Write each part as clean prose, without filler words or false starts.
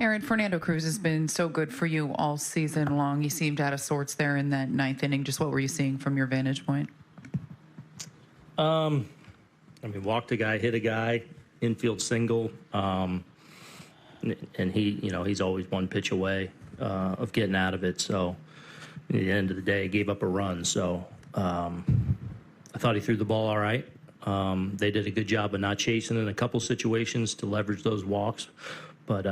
Aaron, Fernando Cruz has been so good for you all season long. He seemed out of sorts there in that ninth inning. Just what were you seeing from your vantage point? I mean, walked a guy, hit a guy, infield single, and he's always one pitch away of getting out of it. So at the end of the day, gave up a run. So I thought he threw the ball all right. They did a good job of not chasing in a couple situations to leverage those walks, but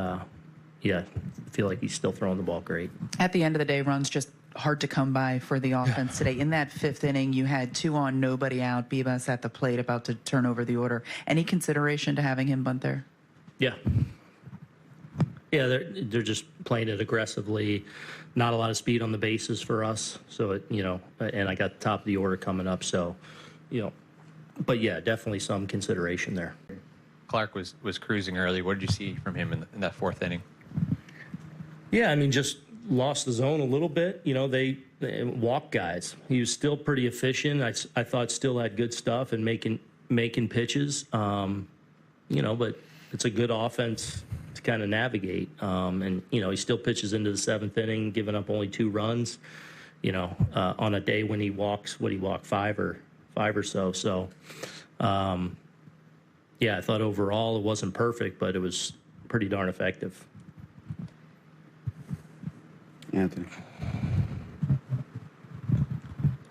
yeah, I feel like he's still throwing the ball great. At the end of the day, runs just hard to come by for the offense today. In that fifth inning, you had 2 on, nobody out. Bibas at the plate about to turn over the order. Any consideration to having him bunt there? Yeah. Yeah, they're just playing it aggressively. Not a lot of speed on the bases for us. So, and I got the top of the order coming up. So, but yeah, definitely some consideration there. Clark was cruising early. What did you see from him in that fourth inning? Yeah, I mean, just lost the zone a little bit. They walk guys. He was still pretty efficient. I thought still had good stuff and making pitches. But it's a good offense to kind of navigate. And he still pitches into the 7th inning, giving up only 2 runs. On a day when he walks, he walked 5 or so. So, yeah, I thought overall it wasn't perfect, but it was pretty darn effective. Anthony.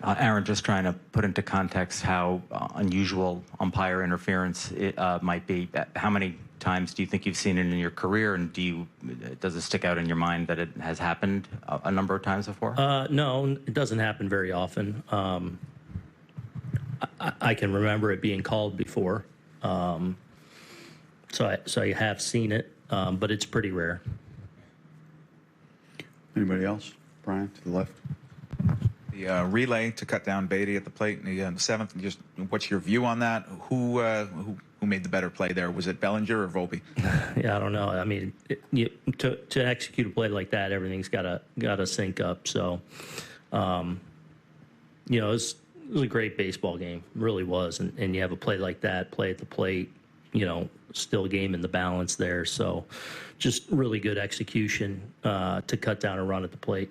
Aaron, just trying to put into context how unusual umpire interference it might be. How many times do you think you've seen it in your career, and does it stick out in your mind that it has happened a number of times before? No, it doesn't happen very often. I can remember it being called before, so I have seen it, but it's pretty rare. Anybody else? Brian, to the left. The relay to cut down Beatty at the plate in the 7th. Just what's your view on that? Who made the better play there? Was it Bellinger or Volpe? Yeah, I don't know. I mean, to execute a play like that, everything's got to sync up. So, it was a great baseball game. It really was. And you have a play like that, play at the plate, still game in the balance there. So just really good execution to cut down a run at the plate.